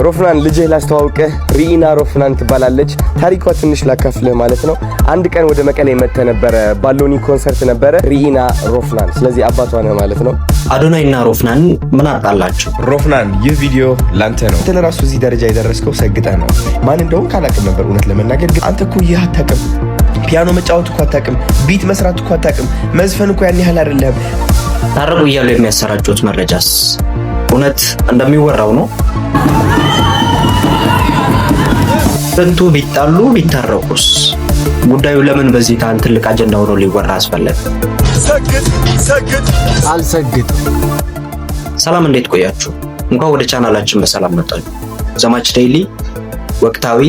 ሮፍናን ልጅ ላስተዋውቅህ ሪኢና ሮፍናን ትባላለች። ታሪኳ ትንሽ ላካፍልህ ማለት ነው። አንድ ቀን ወደ መቀሌ መጥተ ነበረ። ባሎኒ ኮንሰርት ነበረ። ሪኢና ሮፍናን ስለዚህ አባቷ ነው ማለት ነው። አዶናይና ሮፍናን ምን አጣላችሁ? ሮፍናን ይህ ቪዲዮ ላንተ ነው። አንተ ለራሱ እዚህ ደረጃ የደረስከው ሰግጠህ ነው። ማን እንደሆነ ካላቅም ነበር እውነት ለመናገር ግን አንተ እኮ ይህ አታውቅም። ፒያኖ መጫወት እኮ አታውቅም። ቢት መስራት እኮ አታውቅም። መዝፈን እኮ ያን ያህል አይደለም። ታረቁ እያሉ የሚያሰራጩት መረጃስ እውነት እንደሚወራው ነው? ስንቱ ቢጣሉ ቢታረቁስ ጉዳዩ ለምን በዚህ ታን ትልቅ አጀንዳ ሆኖ ሊወራ አስፈለገ? ሰግጥ አልሰግጥ። ሰላም እንዴት ቆያችሁ? እንኳን ወደ ቻናላችን በሰላም መጣችሁ። ዘማች ዴይሊ ወቅታዊ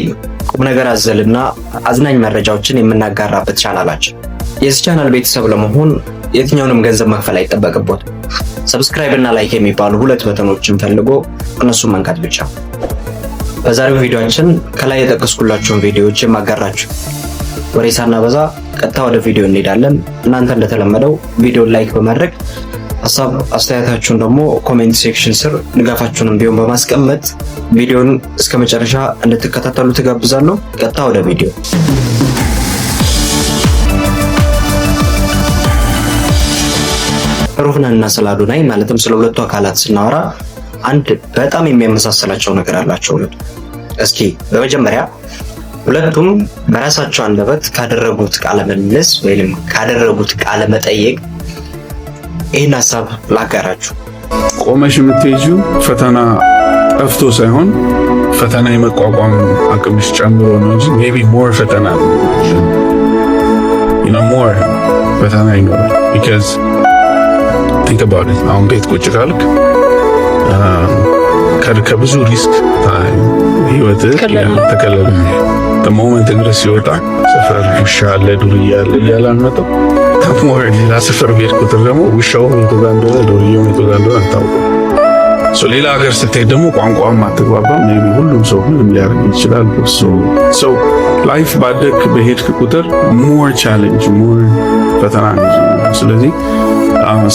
ቁም ነገር አዘልና አዝናኝ መረጃዎችን የምናጋራበት ቻናላችን። የዚህ ቻናል ቤተሰብ ለመሆን የትኛውንም ገንዘብ መክፈል አይጠበቅቦት። ሰብስክራይብ እና ላይክ የሚባሉ ሁለት በተኖችን ፈልጎ እነሱን መንካት ብቻ። በዛሬው ቪዲዮአችን ከላይ የጠቀስኩላችሁን ቪዲዮዎች የማጋራችሁ ወሬ ሳናበዛ ቀጥታ ወደ ቪዲዮ እንሄዳለን። እናንተ እንደተለመደው ቪዲዮን ላይክ በማድረግ ሐሳብ አስተያየታችሁን ደግሞ ኮሜንት ሴክሽን ስር ድጋፋችሁንም ቢሆን በማስቀመጥ ቪዲዮን እስከ መጨረሻ እንድትከታተሉ ተጋብዛለሁ። ቀጥታ ወደ ቪዲዮ። ሮፍናንና ስለ አዶናይ ማለትም ስለ ሁለቱ አካላት ስናወራ አንድ በጣም የሚያመሳሰላቸው ነገር አላቸው። እስኪ በመጀመሪያ ሁለቱም በራሳቸው አንደበት ካደረጉት ቃለ ምልልስ ወይንም ካደረጉት ቃለ መጠይቅ ይህን ሐሳብ ላጋራችሁ። ቆመሽ የምትሄጂው ፈተና ጠፍቶ ሳይሆን ፈተና የመቋቋም አቅምሽ ጨምሮ ነው እንጂ ሜቢ ሞር ፈተና ሞር ፈተና ይኖራል። ቢካዝ ቲንክ አባውት ኢት። አሁን ቤት ቁጭ ካልክ ከብዙ ሪስክ ህይወት ተከለለ። በሞመንት ድረስ ሲወጣ ሰፈር ውሻ አለ ዱርዬ አለ እያለ አልመጣም። ተሞር ሌላ ሰፈር ቤት ቁጥር ደግሞ ውሻው የተጋንደ ዱርዬው የተጋንደ አታውቅም። ሌላ ሀገር ስትሄድ ደግሞ ቋንቋም አትግባባም። ሜቢ ሁሉም ሰው ሁሉም ሊያደርግ ይችላል። ሶ ላይፍ ባደግ በሄድክ ቁጥር ሞር ቻሌንጅ ሞር ፈተና ነው። ስለዚህ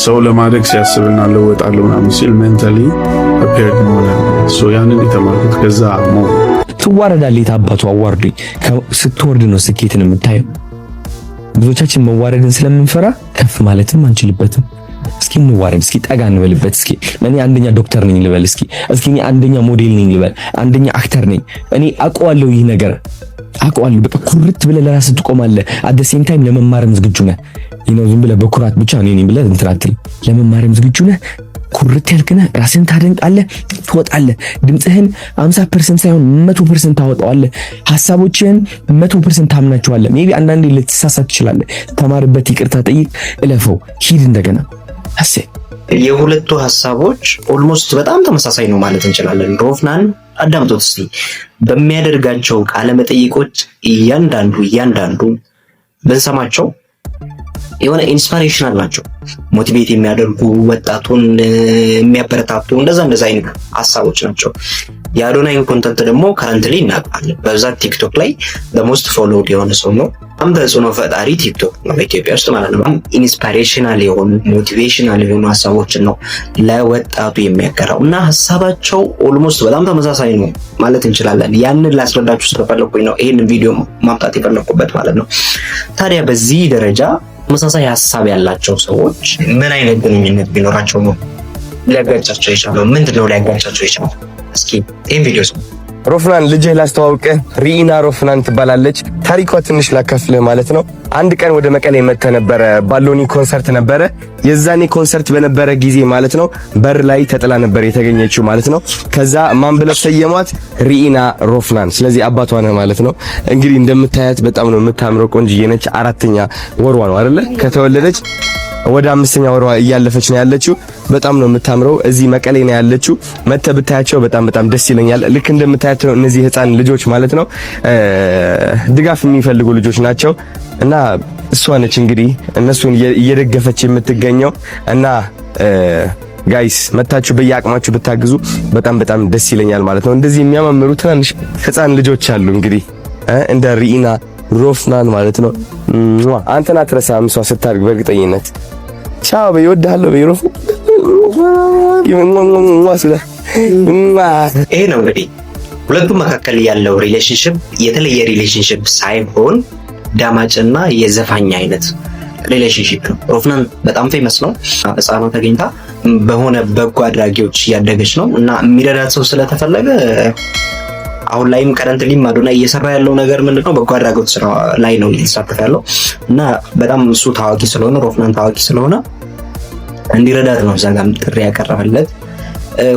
ሰው ለማደግ ሲያስብና ለወጣለው ምናምን ሲል ሜንታሊ ፕሪፔርድ መሆን ነው። ያንን የተማርኩት ከዛ ነው። ትዋረዳለህ። የታባቱ አዋርዱኝ። ስትወርድ ነው ስኬትን የምታየው። ብዙዎቻችን መዋረድን ስለምንፈራ ከፍ ማለትም አንችልበትም። እስኪ እንዋረድ፣ እስኪ ጠጋ እንበልበት። እስኪ እኔ አንደኛ ዶክተር ነኝ ልበል። እስኪ እኔ አንደኛ ሞዴል ነኝ ልበል። አንደኛ አክተር ነኝ። እኔ አውቀዋለሁ፣ ይህ ነገር አውቀዋለሁ። በቃ ኩርት ብለህ ለራስህ ትቆማለህ። አት ዘ ሴም ታይም ለመማርም ዝግጁ ነህ። ዝም ብለህ በኩራት ብቻ እኔ ነኝ ብለህ እንትን አትልም። ለመማርም ዝግጁ ነህ። ኩርት ያልክነህ ራስህን ታደንቃለህ፣ ትወጣለህ። ድምፅህን 50% ሳይሆን 100% ታወጣዋለህ። ሐሳቦችህን 100% ታምናቸዋለህ። ሜቢ አንዳንዴ ልትሳሳት ትችላለህ። ተማርበት፣ ይቅርታ ጠይቅ፣ እለፈው፣ ሂድ እንደገና። የሁለቱ ሐሳቦች ኦልሞስት በጣም ተመሳሳይ ነው ማለት እንችላለን። ሮፍናን አዳምጦት እስቲ በሚያደርጋቸው ቃለ መጠይቆች እያንዳንዱ ብንሰማቸው የሆነ ኢንስፓይሬሽናል ናቸው። ሞቲቬት የሚያደርጉ ወጣቱን የሚያበረታቱ እንደዛ አይነት ሐሳቦች ናቸው። የአዶናይን ኮንተንት ደግሞ ከረንትሊ እናውቃለን። በብዛት ቲክቶክ ላይ በሞስት ፎሎውድ የሆነ ሰው ነው። በጣም ተጽዕኖ ፈጣሪ ቲክቶክ ነው በኢትዮጵያ ውስጥ ማለት ነው። ኢንስፓይሬሽናል የሆኑ ሞቲቬሽናል የሆኑ ሐሳቦችን ነው ለወጣቱ የሚያቀርበው እና ሐሳባቸው ኦልሞስት በጣም ተመሳሳይ ነው ማለት እንችላለን። ያንን ላስረዳችሁ ስለፈለኩኝ ነው ይሄንን ቪዲዮ ማምጣት የፈለኩበት ማለት ነው። ታዲያ በዚህ ደረጃ ተመሳሳይ ሐሳብ ያላቸው ሰዎች ምን አይነት ግንኙነት ቢኖራቸው ነው ሊያጋጫቸው የቻለው? ምንድነው ሊያጋጫቸው የቻለው? እስኪ ይሄን ቪዲዮ ሮፍናን ልጅ ላስተዋውቅህ ሪኢና ሮፍናን ትባላለች። ታሪኳ ትንሽ ላካፍልህ ማለት ነው። አንድ ቀን ወደ መቀሌ መጥተ ነበረ። ባሎኒ ኮንሰርት ነበረ። የዛኔ ኮንሰርት በነበረ ጊዜ ማለት ነው በር ላይ ተጥላ ነበር የተገኘችው ማለት ነው። ከዛ ማን ብለው ሰየሟት? ሪኢና ሮፍናን። ስለዚህ አባቷ ነው ማለት ነው። እንግዲህ እንደምታያት በጣም ነው የምታምረው፣ ቆንጅዬ ነች። 4ኛ ወሯ ነው አይደለ? ከተወለደች ወደ 5ኛ ወሯ እያለፈች ነው ያለችው። በጣም ነው የምታምረው። እዚህ መቀሌ ነው ያለችው። መተ ብታያቸው በጣም ደስ ይለኛል። ልክ እንደምታያቸው እነዚህ ህፃን ልጆች ማለት ነው ድጋፍ የሚፈልጉ ልጆች ናቸው እና እሷ ነች እንግዲህ እነሱን እየደገፈች የምትገኘው እና ጋይስ መታችሁ በየአቅማችሁ ብታግዙ በጣም ደስ ይለኛል ማለት ነው። እንደዚህ የሚያማምሩ ትናንሽ ህፃን ልጆች አሉ እንግዲህ እንደ ሪኢና ሮፍናን ማለት ነው። አንተን አትረሳም እሷ ስታድግ በእርግጠኝነት። ቻው በይወድሃለሁ በይሮፉ ይሄ ነው እንግዲህ ሁለቱም መካከል ያለው ሪሌሽንሺፕ የተለየ ሪሌሽንሺፕ ሳይሆን ዳማጭና የዘፋኝ አይነት ሪሌሽንሺፕ ነው። ሮፍናን በጣም ፌመስ ነው። ህፃኗ ተገኝታ በሆነ በጎ አድራጊዎች እያደገች ነው እና የሚረዳት ሰው ስለተፈለገ አሁን ላይም ከረንትሊ አዶናይ እየሰራ ያለው ነገር ምንድነው? በጎ አድራጎት ስራ ላይ ነው እየተሳተፈ ያለው እና በጣም እሱ ታዋቂ ስለሆነ ሮፍናን ታዋቂ ስለሆነ እንዲረዳት ነው እዛ ጋር ጥሪ ያቀረበለት።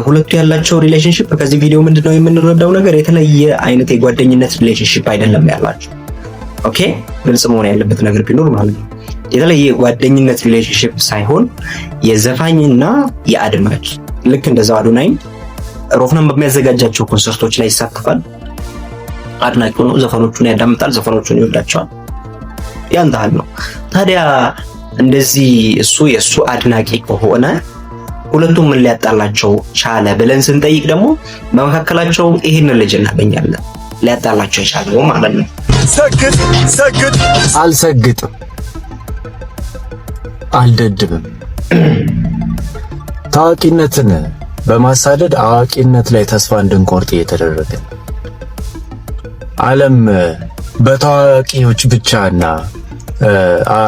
ሁለቱ ያላቸው ሪሌሽንሺፕ ከዚህ ቪዲዮ ምንድነው የምንረዳው ነገር የተለየ አይነት የጓደኝነት ሪሌሽንሺፕ አይደለም ያላቸው። ኦኬ ግልጽ መሆን ያለበት ነገር ቢኖር ማለት ነው የተለየ ጓደኝነት ሪሌሽንሺፕ ሳይሆን የዘፋኝና የአድማጭ ልክ እንደዛው አዶናይ ሮፍናን በሚያዘጋጃቸው ኮንሰርቶች ላይ ይሳተፋል። አድናቂ ነው። ዘፈኖቹን ያዳምጣል፣ ዘፈኖቹን ይወዳቸዋል። ያን ታህል ነው። ታዲያ እንደዚህ እሱ የሱ አድናቂ ከሆነ ሁለቱም ምን ሊያጣላቸው ቻለ ብለን ስንጠይቅ ደግሞ በመካከላቸው ይሄንን ልጅ እናገኛለን። ሊያጣላቸው የቻለው ማለት ነው። ሰግጥ አልሰግጥም፣ አልደድብም። ታዋቂነትን በማሳደድ አዋቂነት ላይ ተስፋ እንድንቆርጥ እየተደረገ ዓለም በታዋቂዎች ብቻና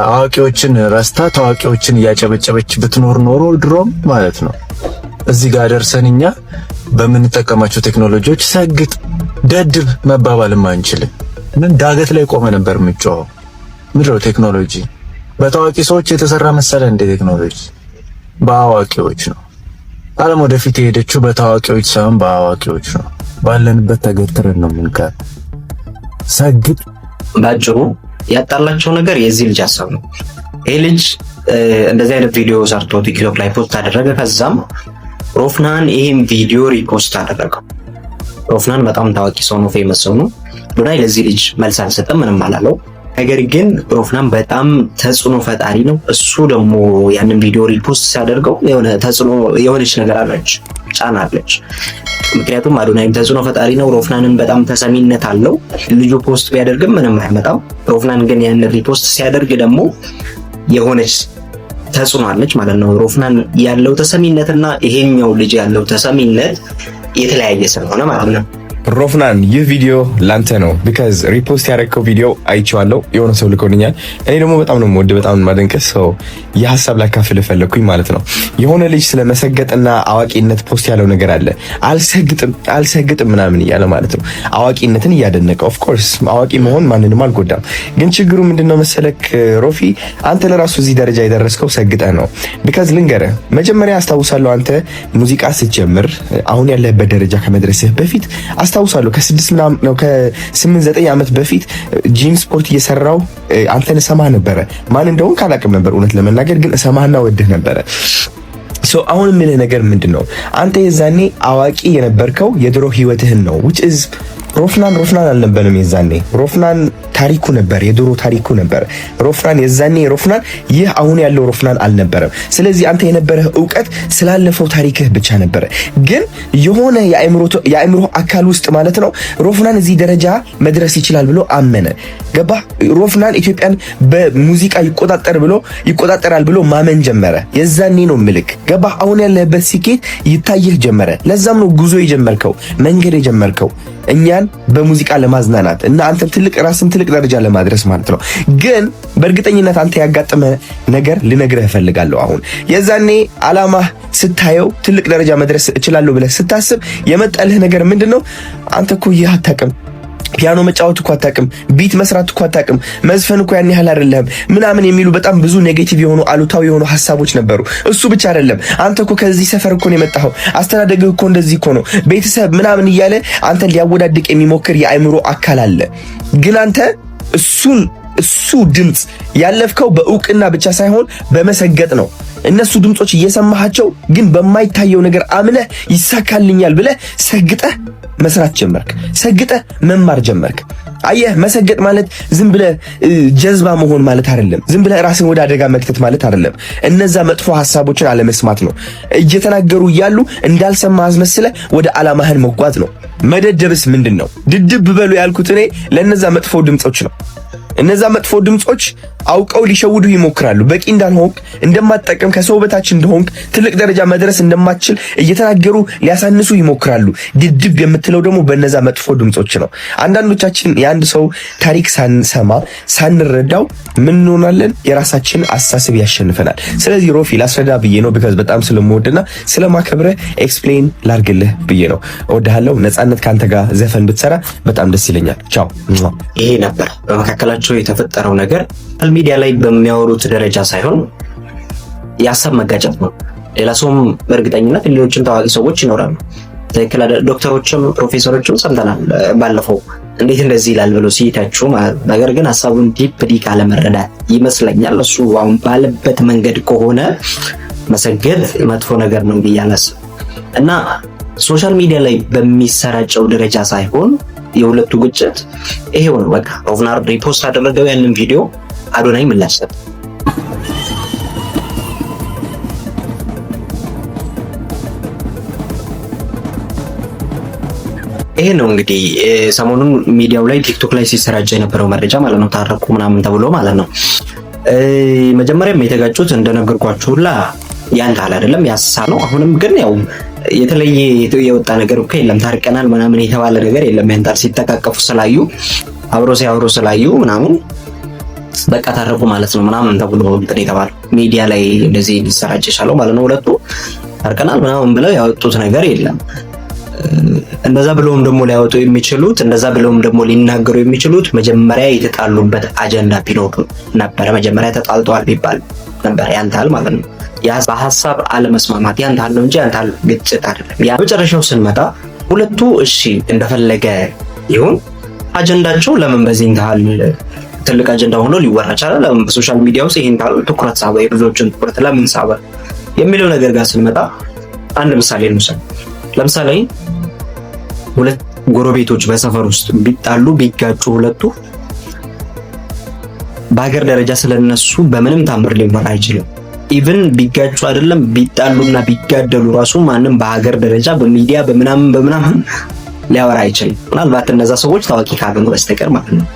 አዋቂዎችን ረስታ ታዋቂዎችን እያጨበጨበች ብትኖር ኖሮ ድሮም ማለት ነው እዚህ ጋር ደርሰን እኛ በምንጠቀማቸው ቴክኖሎጂዎች ሰግጥ ደድብ መባባልም አንችልም። ምን ዳገት ላይ ቆመ ነበር የምንጮኸው። ምድረው ቴክኖሎጂ በታዋቂ ሰዎች የተሰራ መሰለ እንደ ቴክኖሎጂ በአዋቂዎች ነው። ዓለም ወደፊት የሄደችው በታዋቂዎች ሳይሆን በአዋቂዎች ነው። ባለንበት ተገትረን ነው የምንቀር። ሰግጥ ባጭሩ ያጣላቸው ነገር የዚህ ልጅ ሀሳብ ነው። ይሄ ልጅ እንደዚህ አይነት ቪዲዮ ሰርቶ ቲክቶክ ላይ ፖስት አደረገ። ከዛም ሮፍናን ይሄን ቪዲዮ ሪፖስት አደረገው። ሮፍናን በጣም ታዋቂ ሰው ነው፣ ፌመስ ሰው ነው። አዶናይ ለዚህ ልጅ መልስ አልሰጠም፣ ምንም አላለው። ነገር ግን ሮፍናን በጣም ተጽዕኖ ፈጣሪ ነው። እሱ ደግሞ ያንን ቪዲዮ ሪፖስት ሲያደርገው የሆነ ተጽዕኖ የሆነች ነገር አለች፣ ጫና አለች። ምክንያቱም አዶናይም ተጽዕኖ ፈጣሪ ነው፣ ሮፍናንን በጣም ተሰሚነት አለው። ልጁ ፖስት ቢያደርግም ምንም አያመጣም። ሮፍናን ግን ያንን ሪፖስት ሲያደርግ ደግሞ የሆነች ተጽዕኖ አለች ማለት ነው። ሮፍናን ያለው ተሰሚነትና ይሄኛው ልጅ ያለው ተሰሚነት የተለያየ ስለሆነ ማለት ነው። ሮፍናን ይህ ቪዲዮ ላንተ ነው። ቢካዝ ሪፖስት ያደረግከው ቪዲዮ አይቼዋለሁ፣ የሆነ ሰው ልኮልኛል። እኔ ደግሞ በጣም ነው የምወድ፣ በጣም ማደንቀስ ሰው የሐሳብ ላካፍል ፈለኩኝ ማለት ነው። የሆነ ልጅ ስለመሰገጥና አዋቂነት ፖስት ያለው ነገር አለ። አልሰግጥም ምናምን እያለ ማለት ነው፣ አዋቂነትን እያደነቀ። ኦፍ ኮርስ አዋቂ መሆን ማንንም አልጎዳም። ግን ችግሩ ምንድነው መሰለክ ሮፊ፣ አንተ ለራሱ እዚህ ደረጃ የደረስከው ሰግጠህ ነው። ቢካዝ ልንገርህ፣ መጀመሪያ አስታውሳለሁ አንተ ሙዚቃ ስትጀምር አሁን ያለህበት ደረጃ ከመድረስህ በፊት አስታውሳለሁ ከ8-9 ዓመት በፊት ጂም ስፖርት እየሰራው አንተን እሰማህ ነበረ። ማን እንደሆነ ካላቅም ነበር እውነት ለመናገር ግን እሰማህና ወድህ ነበረ። አሁን የምልህ ነገር ምንድነው፣ አንተ የዛኔ አዋቂ የነበርከው የድሮ ህይወትህን ነው። which is ሮፍናን አልነበረም የዛኔ። ሮፍናን ታሪኩ ነበር፣ የድሮ ታሪኩ ነበር። ሮፍናን የዛኔ ሮፍናን ይህ አሁን ያለው ሮፍናን አልነበረም። ስለዚህ አንተ የነበረህ ዕውቀት ስላለፈው ታሪክህ ብቻ ነበረ። ግን የሆነ የአእምሮ አካል ውስጥ ማለት ነው ሮፍናን እዚህ ደረጃ መድረስ ይችላል ብሎ አመነ። ገባ? ሮፍናን ኢትዮጵያን በሙዚቃ ይቆጣጠራል ብሎ ማመን ጀመረ። የዛኔ ነው ምልክ። ገባ? አሁን ያለበት ስኬት ይታይህ ጀመረ። ለዛም ነው ጉዞ የጀመርከው፣ መንገድ የጀመርከው እኛን በሙዚቃ ለማዝናናት እና አንተም ራስን ትልቅ ደረጃ ለማድረስ ማለት ነው። ግን በእርግጠኝነት አንተ ያጋጠመ ነገር ልነግርህ እፈልጋለሁ። አሁን የዛኔ አላማህ ስታየው ትልቅ ደረጃ መድረስ እችላለሁ ብለህ ስታስብ የመጣልህ ነገር ምንድነው? አንተ እኮ ይህ አታውቅም፣ ፒያኖ መጫወት እኮ አታውቅም፣ ቢት መስራት እኮ አታውቅም፣ መዝፈን እኮ ያን ያህል አይደለም ምናምን የሚሉ በጣም ብዙ ኔጌቲቭ የሆኑ አሉታዊ የሆኑ ሐሳቦች ነበሩ። እሱ ብቻ አይደለም፣ አንተ እኮ ከዚህ ሰፈር እኮ ነው የመጣኸው፣ አስተዳደግህ እኮ እንደዚህ እኮ ነው፣ ቤተሰብ ምናምን እያለ አንተን ሊያወዳድቅ የሚሞክር የአእምሮ አካል አለ። ግን አንተ እሱ ድምፅ ያለፍከው በእውቅና ብቻ ሳይሆን በመሰገጥ ነው። እነሱ ድምጾች እየሰማሃቸው ግን በማይታየው ነገር አምነህ ይሳካልኛል ብለህ ሰግጠህ መስራት ጀመርክ፣ ሰግጠህ መማር ጀመርክ። አየህ፣ መሰገጥ ማለት ዝም ብለህ ጀዝባ መሆን ማለት አይደለም። ዝም ብለህ ራስን ወደ አደጋ መክተት ማለት አይደለም። እነዛ መጥፎ ሐሳቦችን አለመስማት ነው። እየተናገሩ እያሉ እንዳልሰማ አስመስለህ ወደ ዓላማህን መጓዝ ነው። መደደብስ ምንድን ነው? ድድብ በሉ ያልኩት እኔ ለነዛ መጥፎ ድምጾች ነው። እነዛ መጥፎ ድምጾች አውቀው ሊሸውዱ ይሞክራሉ። በቂ እንዳልሆንክ፣ እንደማትጠቅም፣ ከሰው በታች እንደሆንክ፣ ትልቅ ደረጃ መድረስ እንደማትችል እየተናገሩ ሊያሳንሱ ይሞክራሉ። ድድብ የምትለው ደግሞ በነዛ መጥፎ ድምጾች ነው። አንዳንዶቻችን የአንድ ሰው ታሪክ ሳንሰማ ሳንረዳው ምን እንሆናለን? የራሳችን አስተሳሰብ ያሸንፈናል። ስለዚህ ሮፊ ላስረዳ ብዬ ነው ቢካዝ በጣም ስለምወድና ስለማከብረህ ኤክስፕሌን ላርግልህ ብዬ ነው። እወድሃለሁ። ነፃነት ካንተ ጋር ዘፈን ብትሰራ በጣም ደስ ይለኛል። ቻው። ይሄ ነበር በመካከላቸው የተፈጠረው ነገር። ሚዲያ ላይ በሚያወሩት ደረጃ ሳይሆን የሀሳብ መጋጨት ነው። ሌላ ሰውም በእርግጠኝነት ሌሎችም ታዋቂ ሰዎች ይኖራሉ። ትክክል ዶክተሮችም ፕሮፌሰሮችም ሰምተናል ባለፈው እንዴት እንደዚህ ይላል ብሎ ሲታቹ። ነገር ግን ሀሳቡን ዲፕሊ ካለመረዳት ይመስለኛል እሱ አሁን ባለበት መንገድ ከሆነ መሰገድ መጥፎ ነገር ነው ብዬ አላስብም። እና ሶሻል ሚዲያ ላይ በሚሰራጨው ደረጃ ሳይሆን የሁለቱ ግጭት ይሄው ነው። በቃ ሮፍናን ሪፖስት አደረገው ያንን ቪዲዮ፣ አዶናይ ምላሽ ሰጠ። ይሄ ነው እንግዲህ ሰሞኑን ሚዲያው ላይ ቲክቶክ ላይ ሲሰራጭ የነበረው መረጃ ማለት ነው። ታረቁ ምናምን ተብሎ ማለት ነው። መጀመሪያም የተጋጩት እንደነገርኳችሁ ሁላ ያን ታል አይደለም ያሳ ነው። አሁንም ግን ያው የተለየ የወጣ ነገር እኮ የለም። ታርቀናል ምናምን የተባለ ነገር የለም። ያን ታል ሲተቃቀፉ ስላዩ አብሮ ሲያወሩ ስላዩ ምናምን በቃ ታረቁ ማለት ነው ምናምን ተብሎ እንትን የተባለው ሚዲያ ላይ እንደዚህ ሊሰራጭ ይችላል ማለት ነው። ሁለቱ ታርቀናል ምናምን ብለው ያወጡት ነገር የለም። እንደዛ ብለውም ደግሞ ሊያወጡ የሚችሉት እንደዛ ብለውም ደግሞ ሊናገሩ የሚችሉት መጀመሪያ የተጣሉበት አጀንዳ ቢኖር ነበር። መጀመሪያ ተጣልተዋል ቢባል ነበር ያንታል ማለት ነው። ያ በሐሳብ አለመስማማት ያንታል ነው እንጂ ያንታል ግጭት አይደለም። ያ በመጨረሻው ስንመጣ ሁለቱ እሺ እንደፈለገ ይሁን፣ አጀንዳቸው ለምን በዚህ እንታል ትልቅ አጀንዳ ሆኖ ሊወራ ይችላል? ለምን በሶሻል ሚዲያ ውስጥ ይሄን ታል ትኩረት ሳበ፣ የብዙዎችን ትኩረት ለምን ሳበ የሚለው ነገር ጋር ስንመጣ አንድ ምሳሌ እንውሰድ። ለምሳሌ ሁለት ጎረቤቶች በሰፈር ውስጥ ቢጣሉ ቢጋጩ ሁለቱ በሀገር ደረጃ ስለነሱ በምንም ታምር ሊወራ አይችልም። ኢቭን ቢጋጩ አይደለም ቢጣሉና ቢጋደሉ ራሱ ማንም በሀገር ደረጃ በሚዲያ በምናምን ሊያወራ አይችልም። ምናልባት እነዛ ሰዎች ታዋቂ ካልሆኑ በስተቀር ማለት ነው።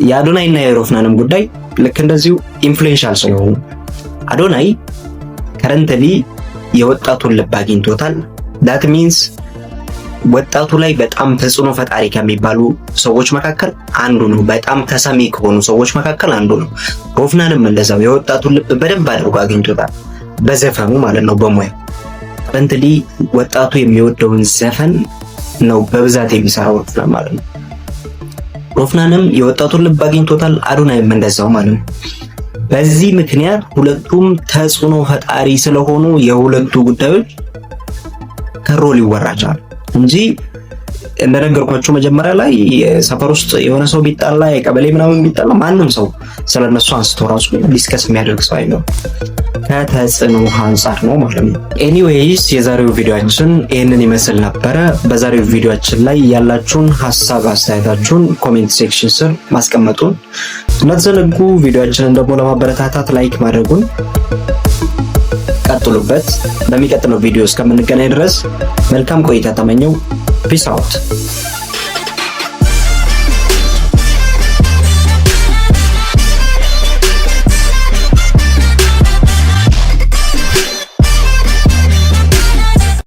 የአዶናይ እና የሮፍናንም ጉዳይ ልክ እንደዚሁ ኢንፍሉዌንሻል ስለሆኑ አዶናይ ከረንትሊ የወጣቱን ልብ አግኝቶታል። ዳት ሚንስ ወጣቱ ላይ በጣም ተጽዕኖ ፈጣሪ ከሚባሉ ሰዎች መካከል አንዱ ነው። በጣም ተሰሚ ከሆኑ ሰዎች መካከል አንዱ ነው። ሮፍናንም እንደዛው የወጣቱን ልብ በደንብ አድርጎ አግኝቶታል፣ በዘፈኑ ማለት ነው። በሙያ ከረንትሊ ወጣቱ የሚወደውን ዘፈን ነው በብዛት የሚሰራው ሮፍናን ማለት ነው። ሮፍናንም የወጣቱን ልብ አግኝቶታል፣ አዶናይም እንደዛው ማለት ነው። በዚህ ምክንያት ሁለቱም ተጽዕኖ ፈጣሪ ስለሆኑ የሁለቱ ጉዳዮች ከሮ ሊወራጫል እንጂ እንደነገርኳችሁ መጀመሪያ ላይ ሰፈር ውስጥ የሆነ ሰው ቢጣላ የቀበሌ ምናምን ቢጣላ ማንም ሰው ስለነሱ አንስቶ ራሱ ዲስከስ የሚያደርግ ሰው አይኖርም። ከተጽዕኖ አንፃር ነው ማለት ነው። ኤኒዌይስ የዛሬው ቪዲዮአችን ይህንን ይመስል ነበረ። በዛሬው ቪዲዮአችን ላይ ያላችሁን ሀሳብ አስተያየታችሁን ኮሜንት ሴክሽን ስር ማስቀመጡን እንዳትዘነጉ። ቪዲዮአችንን ደግሞ ለማበረታታት ላይክ ማድረጉን ቀጥሉበት። በሚቀጥለው ቪዲዮ እስከምንገናኝ ድረስ መልካም ቆይታ ተመኘው። ፒስ አውት።